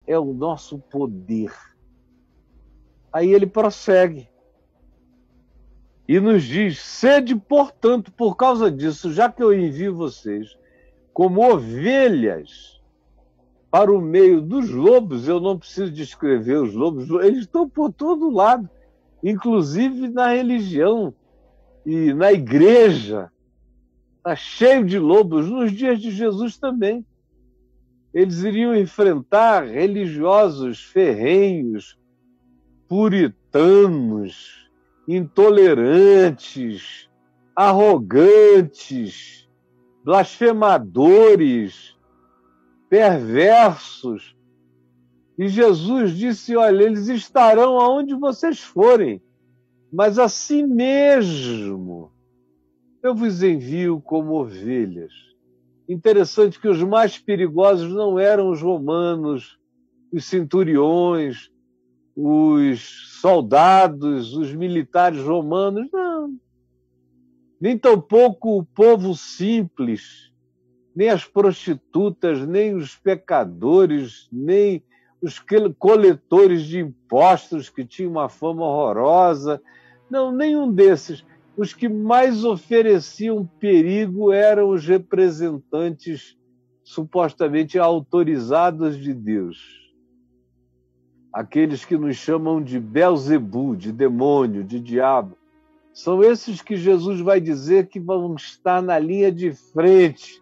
é o nosso poder. Aí ele prossegue e nos diz: sede, portanto, por causa disso, já que eu envio vocês como ovelhas para o meio dos lobos. Eu não preciso descrever os lobos, eles estão por todo lado, inclusive na religião e na igreja. Está cheio de lobos. Nos dias de Jesus também. Eles iriam enfrentar religiosos ferrenhos, puritanos, intolerantes, arrogantes, blasfemadores, perversos. E Jesus disse: olha, eles estarão aonde vocês forem, mas assim mesmo eu vos envio como ovelhas. Interessante que os mais perigosos não eram os romanos, os centuriões, os soldados, os militares romanos, não. Nem tampouco o povo simples, nem as prostitutas, nem os pecadores, nem os coletores de impostos que tinham uma fama horrorosa. Não, nenhum desses. Os que mais ofereciam perigo eram os representantes supostamente autorizados de Deus. Aqueles que nos chamam de Belzebu, de demônio, de diabo. São esses que Jesus vai dizer que vão estar na linha de frente,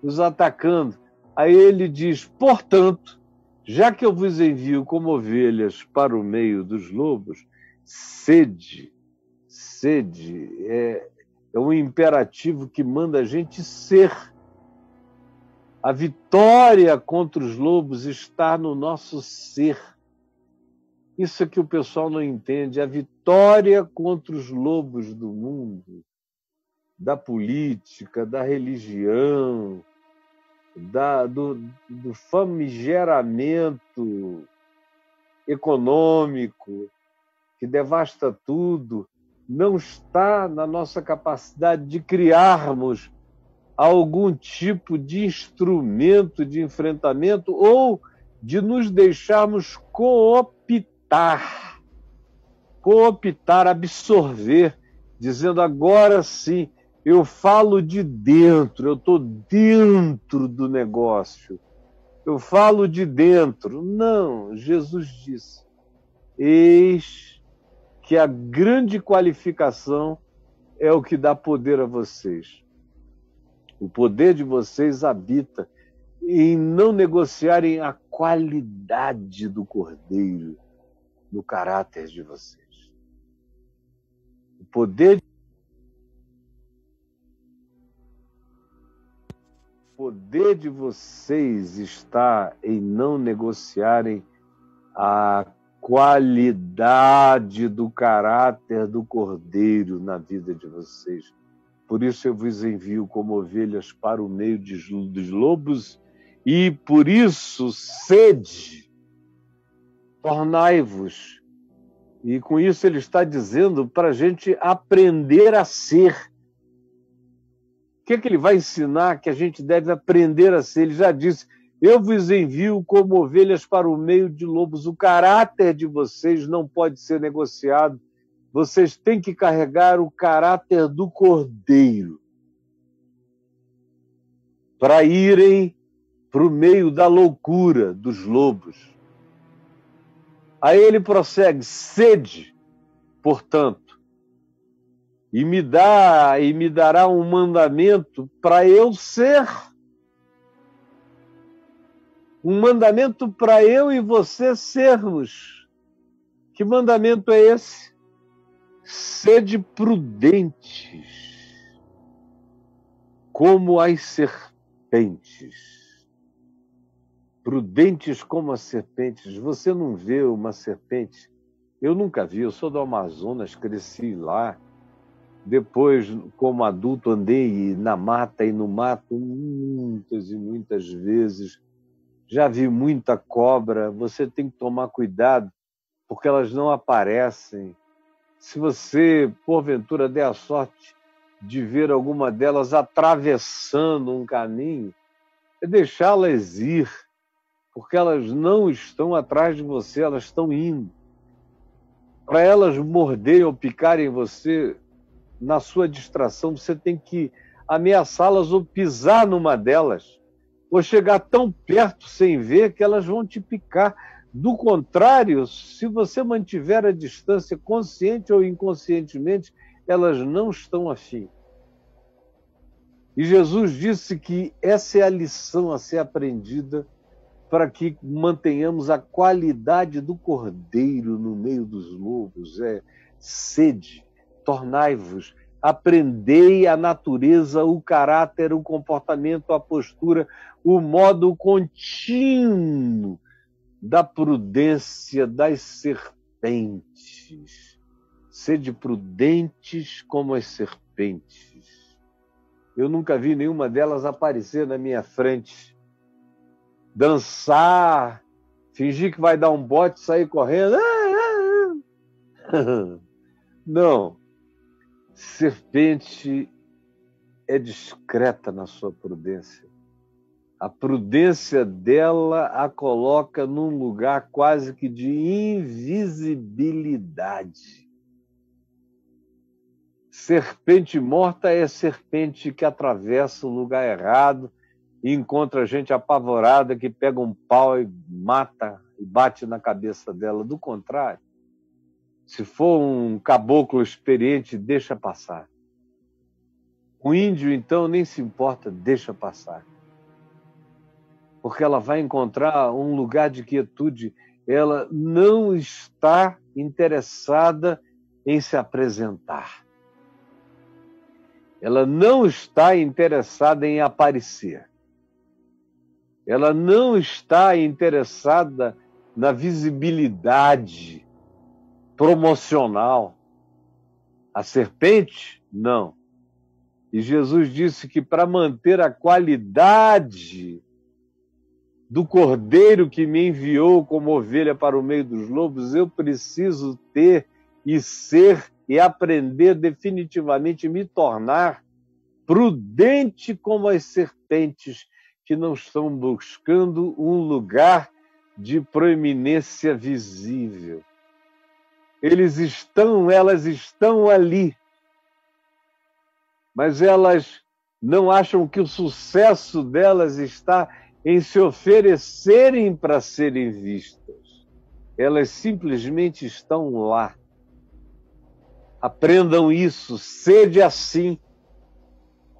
nos atacando. Aí ele diz: portanto, já que eu vos envio como ovelhas para o meio dos lobos, sede. Sede é um imperativo que manda a gente ser. A vitória contra os lobos está no nosso ser. Isso é que o pessoal não entende. A vitória contra os lobos do mundo, da política, da religião, do famigeramento econômico que devasta tudo, não está na nossa capacidade de criarmos algum tipo de instrumento de enfrentamento ou de nos deixarmos cooptar, absorver, dizendo: agora sim, eu falo de dentro, eu estou dentro do negócio, eu falo de dentro. Não, Jesus disse: eis que a grande qualificação é o que dá poder a vocês. O poder de vocês habita em não negociarem a qualidade do Cordeiro no caráter de vocês. O poder de vocês está em não negociarem a qualidade do caráter do Cordeiro na vida de vocês. Por isso eu vos envio como ovelhas para o meio dos lobos, e por isso sede, tornai-vos. E com isso ele está dizendo para a gente aprender a ser. O que é que ele vai ensinar que a gente deve aprender a ser? Ele já disse: eu vos envio como ovelhas para o meio de lobos. O caráter de vocês não pode ser negociado. Vocês têm que carregar o caráter do Cordeiro para irem para o meio da loucura dos lobos. Aí ele prossegue: sede, portanto, e me dará um mandamento para eu ser. Um mandamento para eu e você sermos. Que mandamento é esse? Sede prudentes, como as serpentes. Prudentes como as serpentes. Você não vê uma serpente? Eu nunca vi, eu sou do Amazonas, cresci lá. Depois, como adulto, andei na mata e no mato muitas e muitas vezes. Já vi muita cobra. Você tem que tomar cuidado, porque elas não aparecem. Se você, porventura, der a sorte de ver alguma delas atravessando um caminho, é deixá-las ir, porque elas não estão atrás de você, elas estão indo. Para elas morderem ou picarem você, na sua distração, você tem que ameaçá-las ou pisar numa delas, ou chegar tão perto sem ver que elas vão te picar. Do contrário, se você mantiver a distância, consciente ou inconscientemente, elas não estão afim. E Jesus disse que essa é a lição a ser aprendida para que mantenhamos a qualidade do cordeiro no meio dos lobos. Sede, tornai-vos, aprendei a natureza, o caráter, o comportamento, a postura, o modo contínuo da prudência das serpentes. Sede prudentes como as serpentes. Eu nunca vi nenhuma delas aparecer na minha frente, dançar, fingir que vai dar um bote, sair correndo. Não. Serpente é discreta na sua prudência. A prudência dela a coloca num lugar quase que de invisibilidade. Serpente morta é serpente que atravessa o lugar errado e encontra gente apavorada que pega um pau e mata e bate na cabeça dela. Do contrário, se for um caboclo experiente, deixa passar. O índio, então, nem se importa, deixa passar. Porque ela vai encontrar um lugar de quietude. Ela não está interessada em se apresentar. Ela não está interessada em aparecer. Ela não está interessada na visibilidade promocional. A serpente, não. E Jesus disse que para manter a qualidade do cordeiro que me enviou como ovelha para o meio dos lobos, eu preciso ter e ser e aprender definitivamente, me tornar prudente como as serpentes que não estão buscando um lugar de proeminência visível. Elas estão ali, mas elas não acham que o sucesso delas está em se oferecerem para serem vistas. Elas simplesmente estão lá. Aprendam isso, sede assim,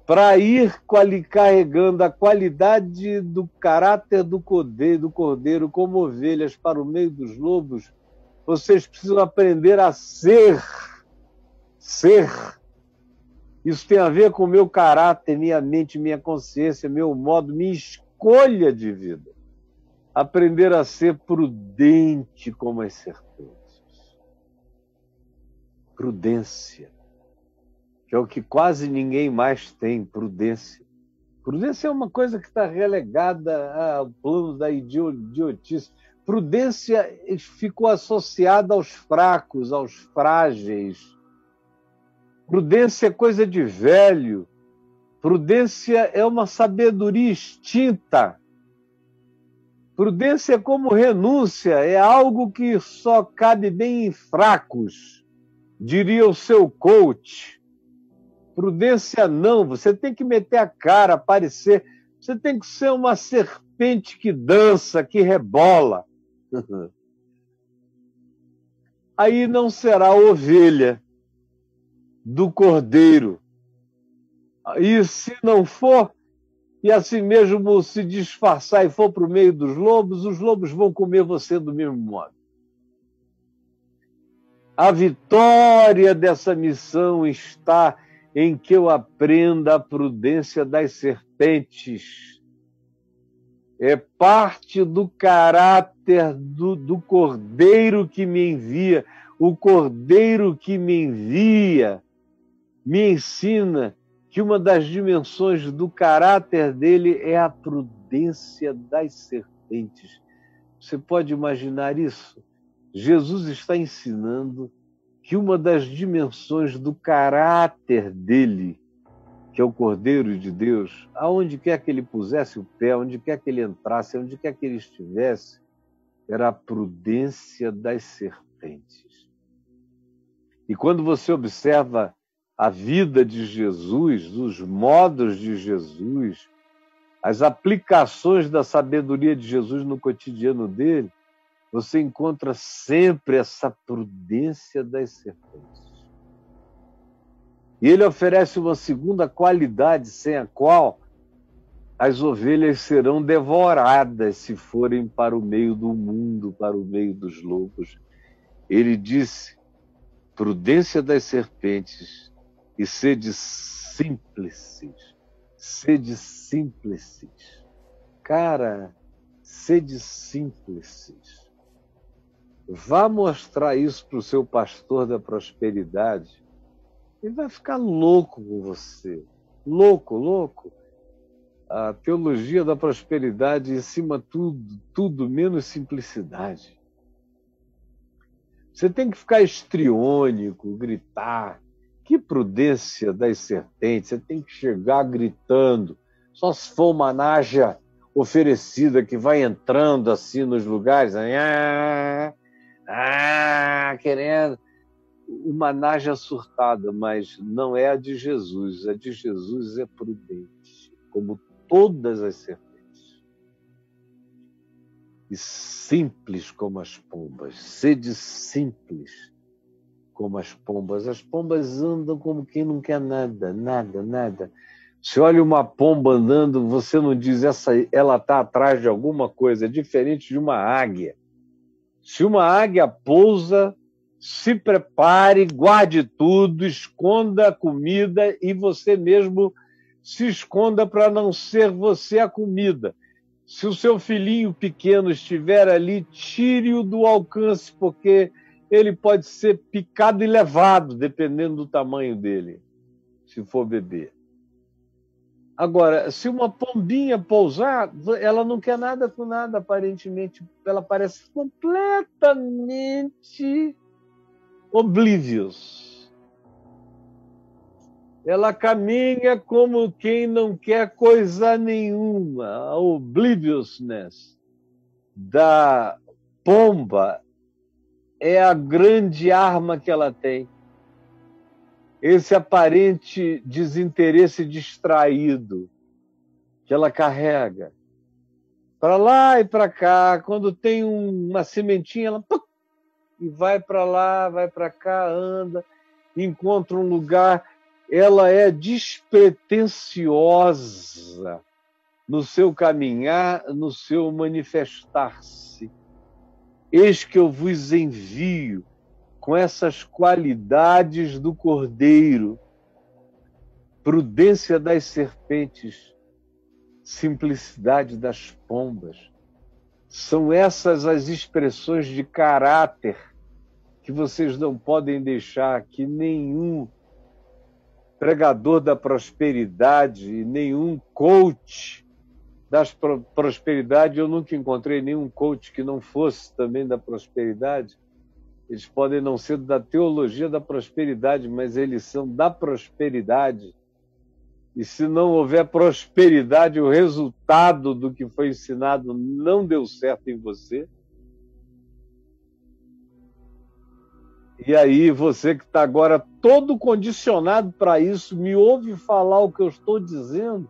para ir carregando a qualidade do caráter do cordeiro como ovelhas para o meio dos lobos. Vocês precisam aprender a ser. Ser. Isso tem a ver com o meu caráter, minha mente, minha consciência, meu modo, minha escolha de vida. Aprender a ser prudente como as serpentes. Prudência, que é o que quase ninguém mais tem, prudência. Prudência é uma coisa que está relegada ao plano da idiotice. Prudência ficou associada aos fracos, aos frágeis. Prudência é coisa de velho. Prudência é uma sabedoria extinta. Prudência é como renúncia, é algo que só cabe bem em fracos, diria o seu coach. Prudência não, você tem que meter a cara, aparecer. Você tem que ser uma serpente que dança, que rebola. Aí não será ovelha do cordeiro. E se não for, e assim mesmo se disfarçar e for para o meio dos lobos, os lobos vão comer você do mesmo modo. A vitória dessa missão está em que eu aprenda a prudência das serpentes. É parte do caráter do cordeiro que me envia. O cordeiro que me envia me ensina que uma das dimensões do caráter dele é a prudência das serpentes. Você pode imaginar isso? Jesus está ensinando que uma das dimensões do caráter dele, que é o Cordeiro de Deus, aonde quer que ele pusesse o pé, onde quer que ele entrasse, onde quer que ele estivesse, era a prudência das serpentes. E quando você observa a vida de Jesus, os modos de Jesus, as aplicações da sabedoria de Jesus no cotidiano dele, você encontra sempre essa prudência das serpentes. E ele oferece uma segunda qualidade, sem a qual as ovelhas serão devoradas se forem para o meio do mundo, para o meio dos lobos. Ele disse: prudência das serpentes e sede simples. Sede simples. Cara, sede simples. Vá mostrar isso para o seu pastor da prosperidade. Ele vai ficar louco com você. Louco. A teologia da prosperidade ensina tudo menos simplicidade. Você tem que ficar estriônico, gritar. Que prudência das serpentes. Você tem que chegar gritando. Só se for uma naja oferecida que vai entrando assim nos lugares. Querendo. Uma naja surtada, mas não é a de Jesus. A de Jesus é prudente, como todas as serpentes. E simples como as pombas. Sede simples como as pombas. As pombas andam como quem não quer nada. Se olha uma pomba andando, você não diz ela está atrás de alguma coisa. É diferente de uma águia. Se uma águia pousa, se prepare, guarde tudo, esconda a comida e você mesmo se esconda para não ser você a comida. Se o seu filhinho pequeno estiver ali, tire-o do alcance, porque ele pode ser picado e levado, dependendo do tamanho dele, se for bebê. Agora, se uma pombinha pousar, ela não quer nada com nada, aparentemente. Ela parece completamente oblivious. Ela caminha como quem não quer coisa nenhuma. A obliviousness da pomba é a grande arma que ela tem. Esse aparente desinteresse distraído que ela carrega. Para lá e para cá, quando tem uma sementinha, ela e vai para lá, vai para cá, anda, encontra um lugar. Ela é despretensiosa no seu caminhar, no seu manifestar-se. Eis que eu vos envio com essas qualidades do cordeiro, prudência das serpentes, simplicidade das pombas. São essas as expressões de caráter que vocês não podem deixar que nenhum pregador da prosperidade, nenhum coach da prosperidade, eu nunca encontrei nenhum coach que não fosse também da prosperidade. Eles podem não ser da teologia da prosperidade, mas eles são da prosperidade. E se não houver prosperidade, o resultado do que foi ensinado não deu certo em você. E aí, você que está agora todo condicionado para isso, me ouve falar o que eu estou dizendo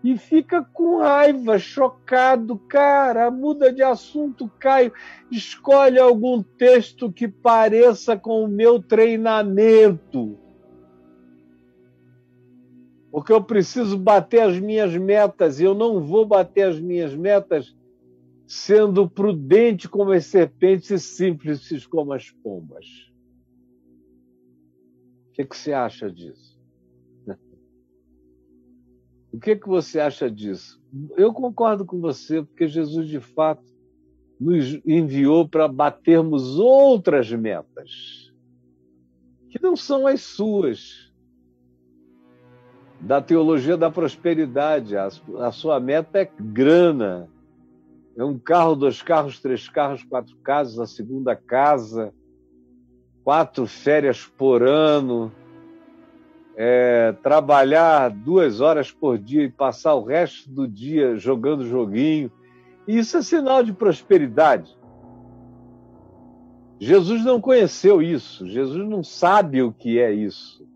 e fica com raiva, chocado. Cara, muda de assunto, Caio. Escolhe algum texto que pareça com o meu treinamento. Porque eu preciso bater as minhas metas e eu não vou bater as minhas metas sendo prudente como as serpentes e simples como as pombas. O que você acha disso? O que você acha disso? Eu concordo com você, porque Jesus, de fato, nos enviou para batermos outras metas, que não são as suas, da teologia da prosperidade. A sua meta é grana. É um carro, 2 carros, 3 carros, 4 casas, a segunda casa, 4 férias por ano. trabalhar 2 horas por dia e passar o resto do dia jogando joguinho. Isso é sinal de prosperidade. Jesus não conheceu isso. Jesus não sabe o que é isso.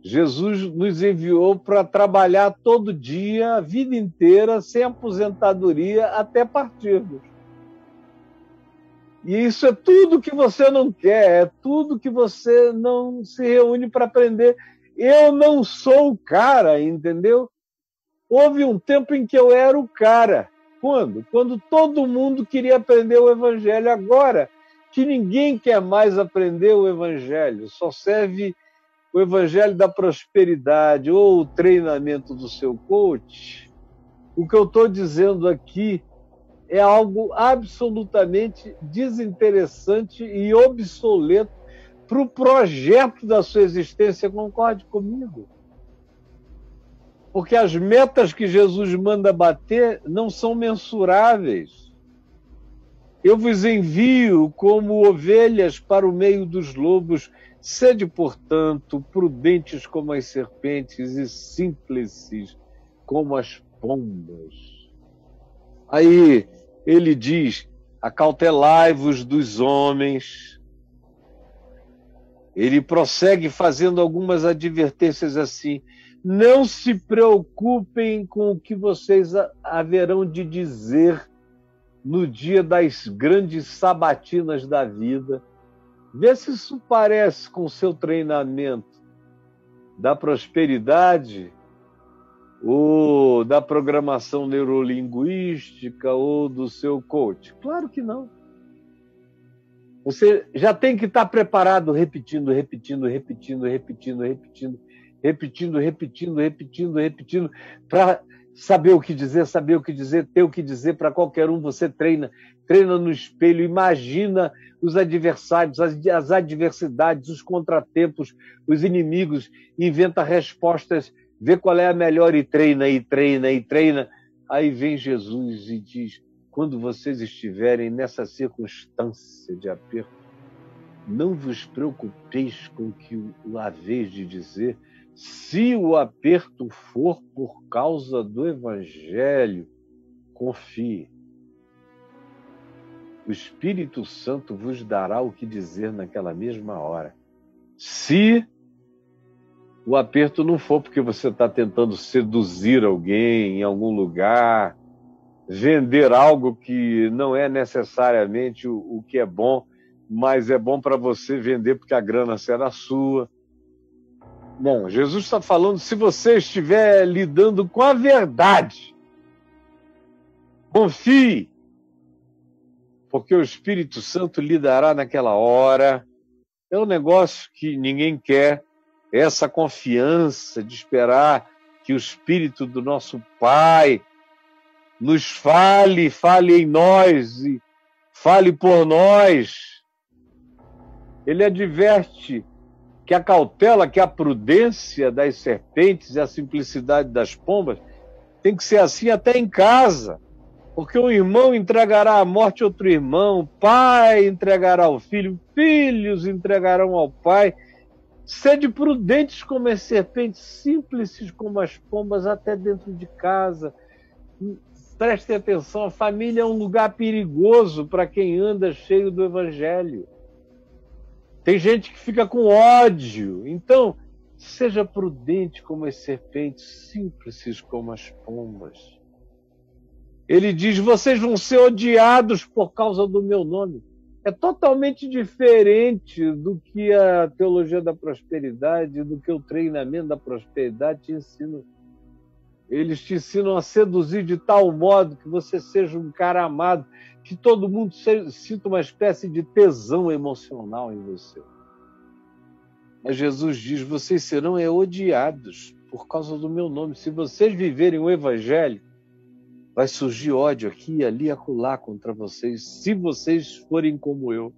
Jesus nos enviou para trabalhar todo dia, a vida inteira, sem aposentadoria, até partirmos. E isso é tudo que você não quer, é tudo que você não se reúne para aprender. Eu não sou o cara, entendeu? Houve um tempo em que eu era o cara. Quando? Quando todo mundo queria aprender o Evangelho. Agora que ninguém quer mais aprender o Evangelho, só serve o Evangelho da prosperidade ou o treinamento do seu coach, o que eu estou dizendo aqui é algo absolutamente desinteressante e obsoleto para o projeto da sua existência. Concorde comigo? Porque as metas que Jesus manda bater não são mensuráveis. Eu vos envio como ovelhas para o meio dos lobos. Sede, portanto, prudentes como as serpentes e simples como as pombas. Aí ele diz, acautelai-vos dos homens. Ele prossegue fazendo algumas advertências assim. Não se preocupem com o que vocês haverão de dizer no dia das grandes sabatinas da vida. Vê se isso parece com o seu treinamento da prosperidade ou da programação neurolinguística ou do seu coach. Claro que não. Você já tem que estar preparado, repetindo, para saber o que dizer, ter o que dizer para qualquer um. Você treina no espelho, imagina os adversários, as adversidades, os contratempos, os inimigos, inventa respostas, vê qual é a melhor e treina. Aí vem Jesus e diz, quando vocês estiverem nessa circunstância de aperto, não vos preocupeis com o que haveis de dizer. Se o aperto for por causa do Evangelho, confie. O Espírito Santo vos dará o que dizer naquela mesma hora. Se o aperto não for porque você está tentando seduzir alguém em algum lugar, vender algo que não é necessariamente o que é bom, mas é bom para você vender porque a grana será sua. Bom, Jesus está falando, se você estiver lidando com a verdade, confie, porque o Espírito Santo lhe dará naquela hora. É um negócio que ninguém quer, essa confiança de esperar que o Espírito do nosso Pai nos fale em nós e fale por nós. Ele adverte que a cautela, que a prudência das serpentes e a simplicidade das pombas tem que ser assim até em casa, porque um irmão entregará à morte outro irmão, pai entregará ao filho, filhos entregarão ao pai. Sede prudentes como as serpentes, simples como as pombas, até dentro de casa. Prestem atenção, a família é um lugar perigoso para quem anda cheio do Evangelho. Tem gente que fica com ódio. Então, seja prudente como as serpentes, simples como as pombas. Ele diz, vocês vão ser odiados por causa do meu nome. É totalmente diferente do que a teologia da prosperidade, do que o treinamento da prosperidade te ensina. Eles te ensinam a seduzir de tal modo que você seja um cara amado, que todo mundo sinta uma espécie de tesão emocional em você. Mas Jesus diz, vocês serão odiados por causa do meu nome. Se vocês viverem o Evangelho, vai surgir ódio aqui, ali, acolá contra vocês, se vocês forem como eu.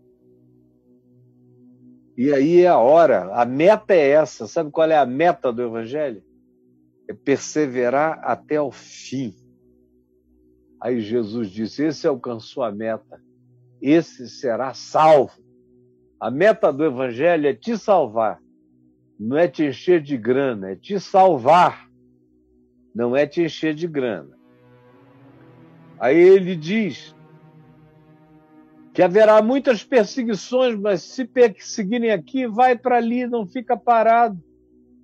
E aí é a hora, a meta é essa. Sabe qual é a meta do Evangelho? É perseverar até o fim. Aí Jesus disse, esse alcançou a meta, esse será salvo. A meta do Evangelho é te salvar. não é te encher de grana, é te salvar, não é te encher de grana. Aí ele diz que haverá muitas perseguições, mas se perseguirem aqui, vai para ali, não fica parado.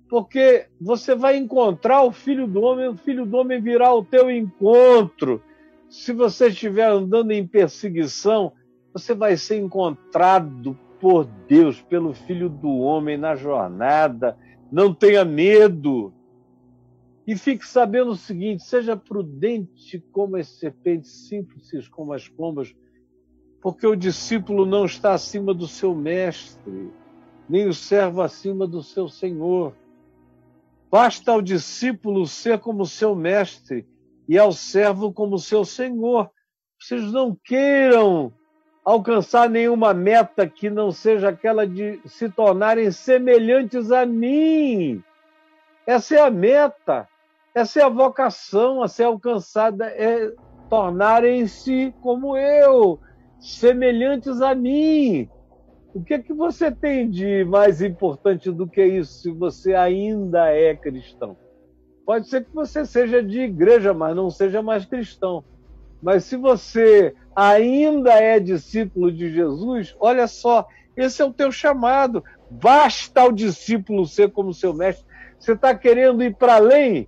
Porque você vai encontrar o Filho do Homem virá ao teu encontro. Se você estiver andando em perseguição, você vai ser encontrado por Deus, pelo Filho do Homem na jornada. Não tenha medo. E fique sabendo o seguinte, seja prudente como as serpentes, simples como as pombas, porque o discípulo não está acima do seu mestre, nem o servo acima do seu senhor. Basta ao discípulo ser como seu mestre e ao servo como seu senhor. Vocês não queiram alcançar nenhuma meta que não seja aquela de se tornarem semelhantes a mim. Essa é a meta, essa é a vocação a ser alcançada, é tornarem-se como eu, semelhantes a mim. O que é que você tem de mais importante do que isso, se você ainda é cristão? Pode ser que você seja de igreja, mas não seja mais cristão. Mas se você ainda é discípulo de Jesus, olha só, esse é o teu chamado. Basta ao discípulo ser como seu mestre. Você está querendo ir para além?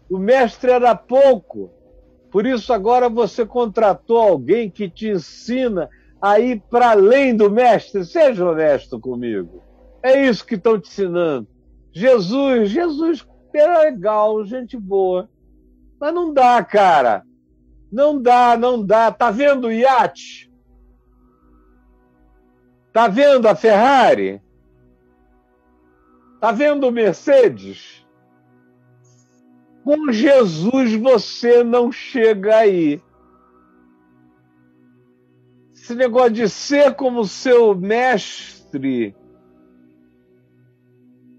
O mestre era pouco. Por isso agora você contratou alguém que te ensina a ir para além do mestre. Seja honesto comigo. É isso que estão te ensinando. Jesus é legal, gente boa. Mas não dá, cara. Não dá. Tá vendo o iate? Tá vendo a Ferrari? Tá vendo o Mercedes? Com Jesus você não chega aí. Esse negócio de ser como seu mestre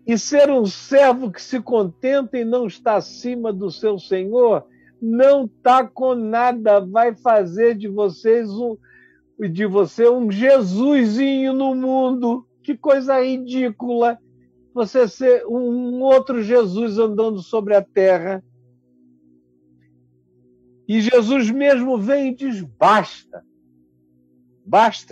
e ser um servo que se contenta e não está acima do seu Senhor, não está com nada, vai fazer de você um Jesusinho no mundo. Que coisa ridícula você ser um outro Jesus andando sobre a terra. E Jesus mesmo vem e diz, basta,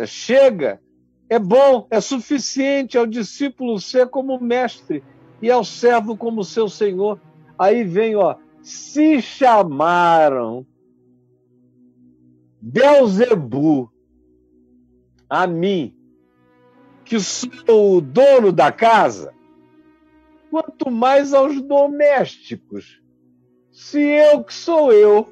chega, é bom, é suficiente ao discípulo ser como mestre e ao servo como seu senhor. Aí vem, se chamaram Beelzebu a mim, que sou o dono da casa, quanto mais aos domésticos. Se eu, que sou eu,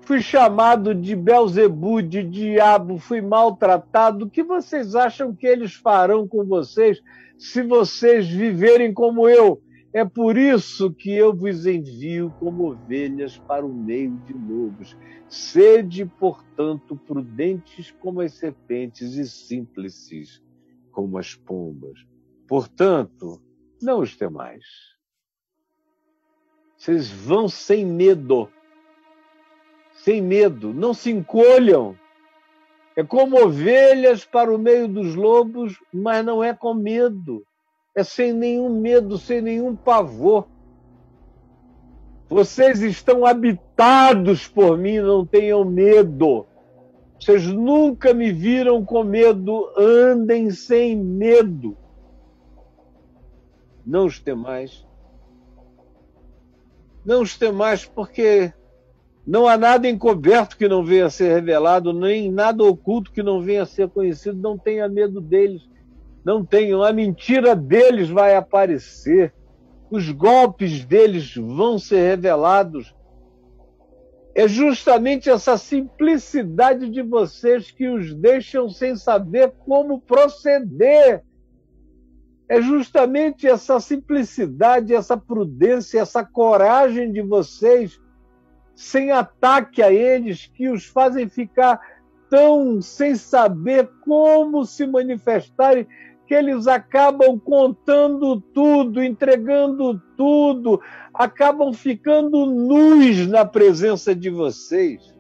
fui chamado de Beelzebu, de diabo, fui maltratado, o que vocês acham que eles farão com vocês se vocês viverem como eu? É por isso que eu vos envio como ovelhas para o meio de lobos. Sede, portanto, prudentes como as serpentes e simples como as pombas. Portanto, não os temais. Vocês vão sem medo. Sem medo. Não se encolham. É como ovelhas para o meio dos lobos, mas não é com medo. É sem nenhum medo, sem nenhum pavor. Vocês estão habitados por mim, não tenham medo. Vocês nunca me viram com medo, andem sem medo. Não os temais. Não os temais, porque não há nada encoberto que não venha a ser revelado, nem nada oculto que não venha a ser conhecido. Não tenha medo deles. Não tenham. A mentira deles vai aparecer. Os golpes deles vão ser revelados. É justamente essa simplicidade de vocês que os deixam sem saber como proceder. É justamente essa simplicidade, essa prudência, essa coragem de vocês, sem ataque a eles, que os fazem ficar tão sem saber como se manifestarem, que eles acabam contando tudo, entregando tudo, acabam ficando nus na presença de vocês.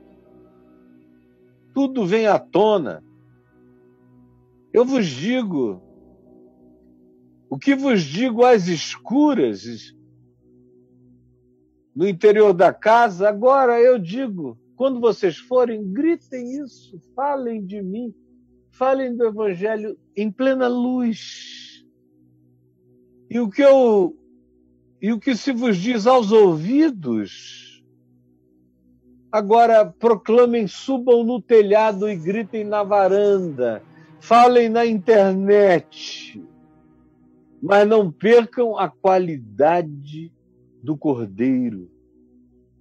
Tudo vem à tona. Eu vos digo, O que vos digo às escuras, no interior da casa, agora eu digo, quando vocês forem, gritem isso, falem de mim, falem do Evangelho em plena luz. E o que se vos diz aos ouvidos, agora proclamem, subam no telhado e gritem na varanda, falem na internet, mas não percam a qualidade do Cordeiro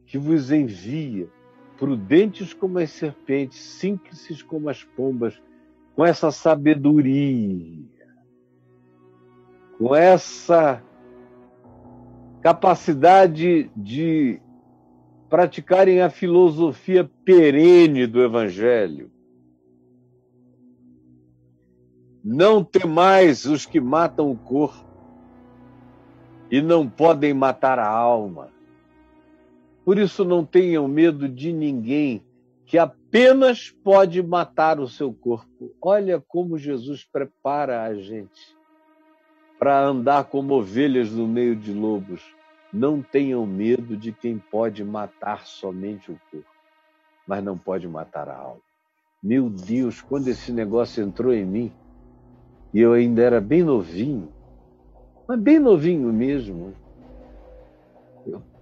que vos envia, prudentes como as serpentes, simples como as pombas, com essa sabedoria, com essa capacidade de praticarem a filosofia perene do Evangelho. Não temais os que matam o corpo e não podem matar a alma. Por isso não tenham medo de ninguém que apenas pode matar o seu corpo. Olha como Jesus prepara a gente para andar como ovelhas no meio de lobos. Não tenham medo de quem pode matar somente o corpo, mas não pode matar a alma. Meu Deus, quando esse negócio entrou em mim, e eu ainda era bem novinho, mas bem novinho mesmo,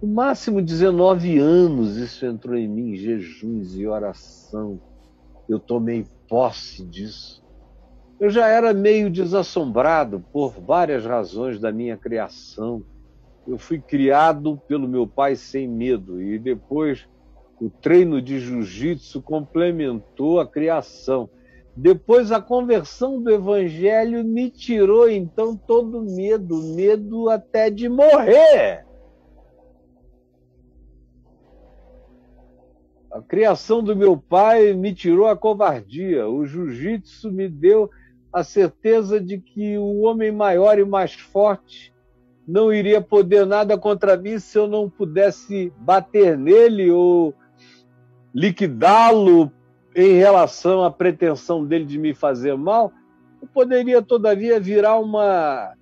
no máximo 19 anos, isso entrou em mim, jejuns e oração. Eu tomei posse disso. Eu já era meio desassombrado por várias razões da minha criação. Eu fui criado pelo meu pai sem medo, e depois o treino de jiu-jitsu complementou a criação. Depois a conversão do Evangelho me tirou então todo medo até de morrer. A criação do meu pai me tirou a covardia. O jiu-jitsu me deu a certeza de que o homem maior e mais forte não iria poder nada contra mim se eu não pudesse bater nele ou liquidá-lo em relação à pretensão dele de me fazer mal. Eu poderia, todavia, virar uma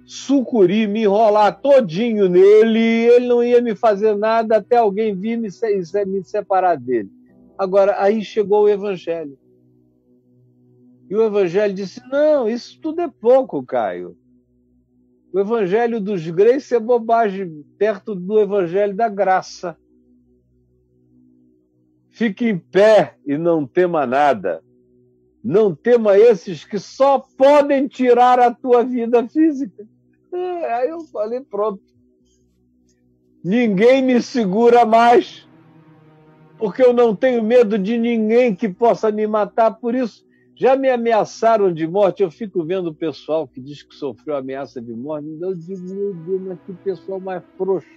sucuri, me enrolar todinho nele, e ele não ia me fazer nada até alguém vir me separar dele. Agora, aí chegou o Evangelho. E o Evangelho disse, não, isso tudo é pouco, Caio. O Evangelho dos Grace é bobagem perto do Evangelho da Graça. Fique em pé e não tema nada. Não tema esses que só podem tirar a tua vida física. Aí eu falei, pronto. Ninguém me segura mais, porque eu não tenho medo de ninguém que possa me matar. Por isso, já me ameaçaram de morte. Eu fico vendo o pessoal que diz que sofreu ameaça de morte. Eu digo, meu Deus, mas que pessoal mais frouxo.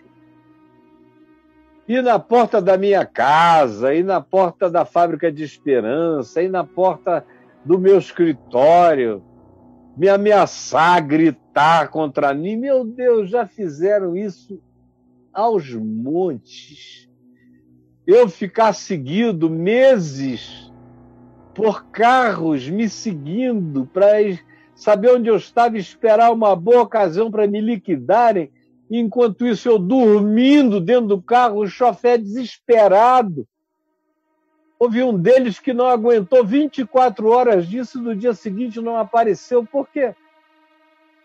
E na porta da minha casa, e na porta da Fábrica de Esperança, e na porta do meu escritório, me ameaçar, gritar contra mim. Meu Deus, já fizeram isso aos montes. Eu ficar seguido meses por carros me seguindo para saber onde eu estava e esperar uma boa ocasião para me liquidarem. Enquanto isso, eu dormindo dentro do carro, o chofer desesperado. Houve um deles que não aguentou 24 horas disso e no dia seguinte não apareceu. Por quê?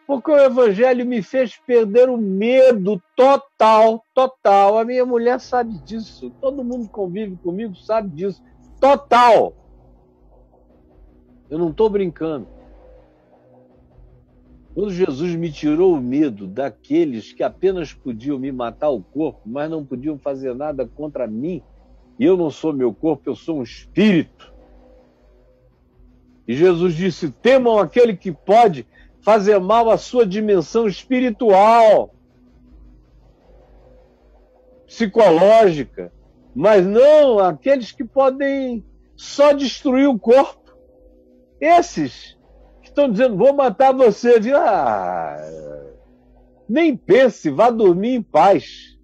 Porque o Evangelho me fez perder o medo total. A minha mulher sabe disso. Todo mundo que convive comigo sabe disso. Total. Eu não estou brincando. Quando Jesus me tirou o medo daqueles que apenas podiam me matar o corpo, mas não podiam fazer nada contra mim, e eu não sou meu corpo, eu sou um espírito. E Jesus disse, temam aquele que pode fazer mal à sua dimensão espiritual, psicológica, mas não aqueles que podem só destruir o corpo. Esses que estão dizendo, vou matar você, viu? Nem pense, vá dormir em paz.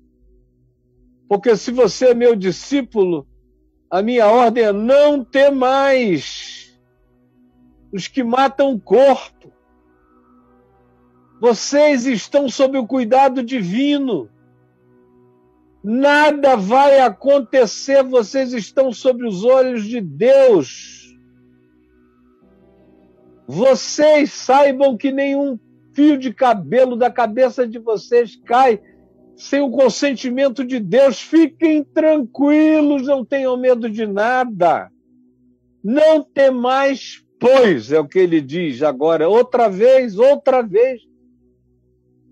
Porque se você é meu discípulo, a minha ordem é não ter mais os que matam o corpo. Vocês estão sob o cuidado divino. Nada vai acontecer, vocês estão sob os olhos de Deus. Vocês saibam que nenhum fio de cabelo da cabeça de vocês cai sem o consentimento de Deus. Fiquem tranquilos, não tenham medo de nada. Não temais, pois, é o que ele diz agora, outra vez,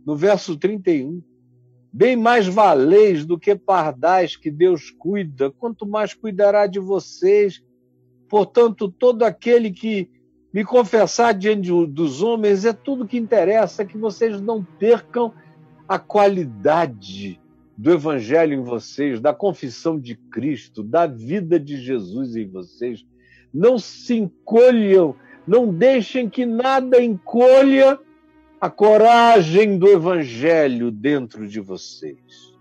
no verso 31. Bem mais valeis do que pardais que Deus cuida, quanto mais cuidará de vocês. Portanto, todo aquele que me confessar diante dos homens, é tudo que interessa, que vocês não percam a qualidade do Evangelho em vocês, da confissão de Cristo, da vida de Jesus em vocês. Não se encolham, não deixem que nada encolha a coragem do Evangelho dentro de vocês.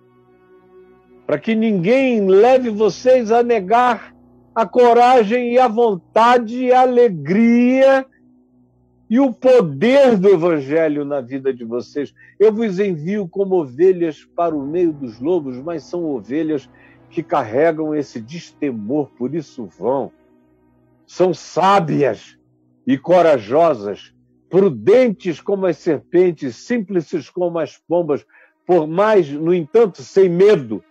Para que ninguém leve vocês a negar a coragem e a vontade e a alegria e o poder do Evangelho na vida de vocês. Eu vos envio como ovelhas para o meio dos lobos, mas são ovelhas que carregam esse destemor, por isso vão. São sábias e corajosas, prudentes como as serpentes, simples como as pombas, por mais, no entanto, sem medo,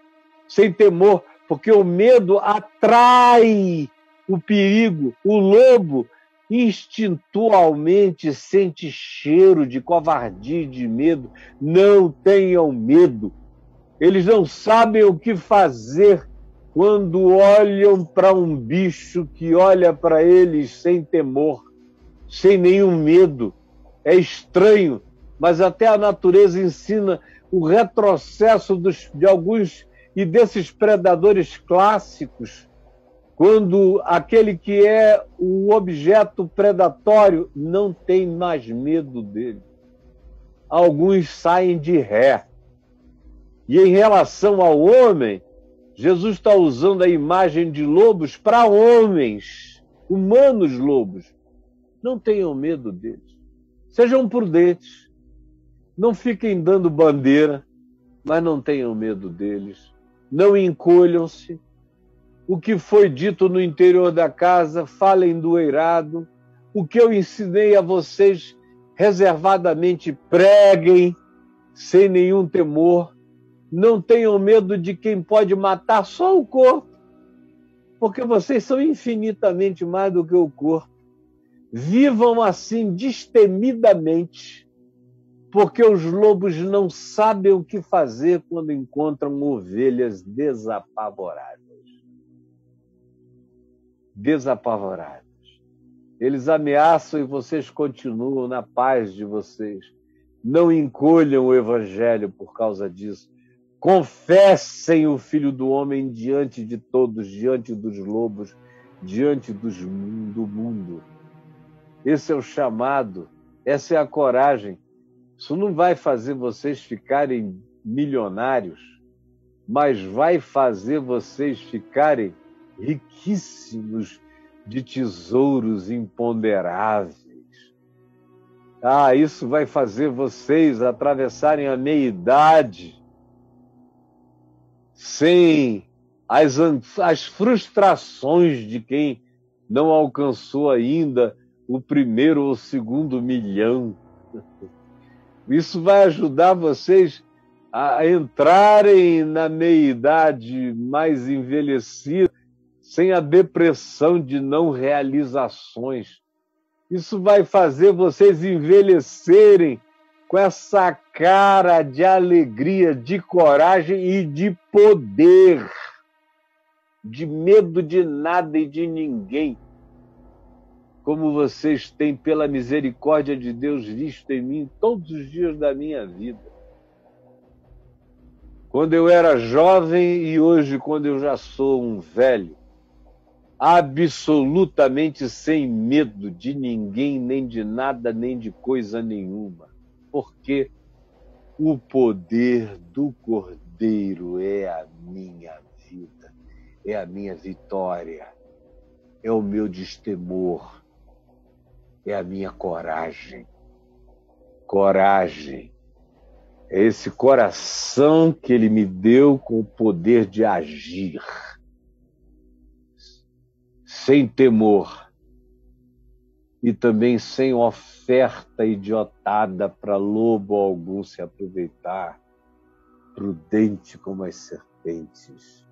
sem temor, porque o medo atrai o perigo. O lobo instintualmente sente cheiro de covardia e de medo. Não tenham medo. Eles não sabem o que fazer quando olham para um bicho que olha para eles sem temor, sem nenhum medo. É estranho, mas até a natureza ensina o retrocesso de alguns e desses predadores clássicos, quando aquele que é o objeto predatório não tem mais medo dele. Alguns saem de ré. E em relação ao homem, Jesus está usando a imagem de lobos para homens, humanos lobos. Não tenham medo deles. Sejam prudentes. Não fiquem dando bandeira, mas não tenham medo deles. Não encolham-se. O que foi dito no interior da casa, falem do eirado. O que eu ensinei a vocês, reservadamente preguem, sem nenhum temor. Não tenham medo de quem pode matar só o corpo, porque vocês são infinitamente mais do que o corpo. Vivam assim destemidamente, porque os lobos não sabem o que fazer quando encontram ovelhas desapavoradas. Desapavoradas. Eles ameaçam e vocês continuam na paz de vocês. Não encolham o Evangelho por causa disso. Confessem o Filho do Homem diante de todos, diante dos lobos, diante do mundo. Esse é o chamado, essa é a coragem. Isso não vai fazer vocês ficarem milionários, mas vai fazer vocês ficarem riquíssimos de tesouros imponderáveis. Isso vai fazer vocês atravessarem a meia-idade sem as frustrações de quem não alcançou ainda o primeiro ou segundo milhão. Isso vai ajudar vocês a entrarem na meia-idade mais envelhecida, sem a depressão de não realizações. Isso vai fazer vocês envelhecerem com essa cara de alegria, de coragem e de poder, de medo de nada e de ninguém, como vocês têm, pela misericórdia de Deus, visto em mim todos os dias da minha vida. Quando eu era jovem e hoje, quando eu já sou um velho, absolutamente sem medo de ninguém, nem de nada, nem de coisa nenhuma. Porque o poder do Cordeiro é a minha vida, é a minha vitória, é o meu destemor, é a minha coragem. coragem. É esse coração que Ele me deu com o poder de agir, sem temor e também sem oferta idiotada para lobo algum se aproveitar, prudente como as serpentes,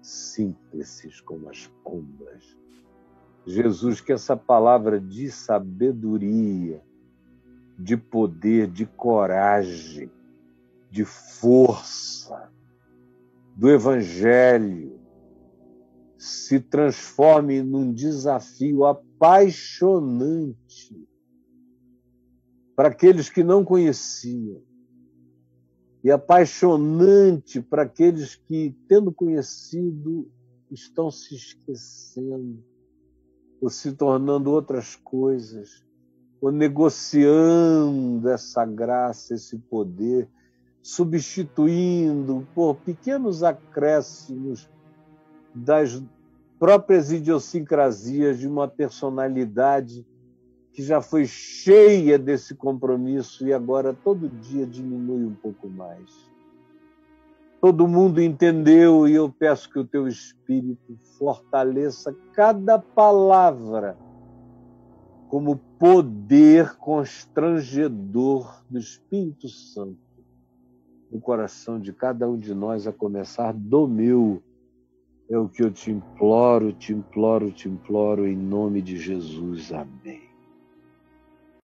simples como as pombas. Jesus, que essa palavra de sabedoria, de poder, de coragem, de força do Evangelho se transforme num desafio apaixonante para aqueles que não conheciam e apaixonante para aqueles que, tendo conhecido, estão se esquecendo ou se tornando outras coisas, ou negociando essa graça, esse poder, substituindo por pequenos acréscimos das próprias idiosincrasias de uma personalidade que já foi cheia desse compromisso e agora todo dia diminui um pouco mais. Todo mundo entendeu e eu peço que o teu Espírito fortaleça cada palavra como poder constrangedor do Espírito Santo no coração de cada um de nós, a começar do meu. É o que eu te imploro, te imploro, te imploro, em nome de Jesus. Amém.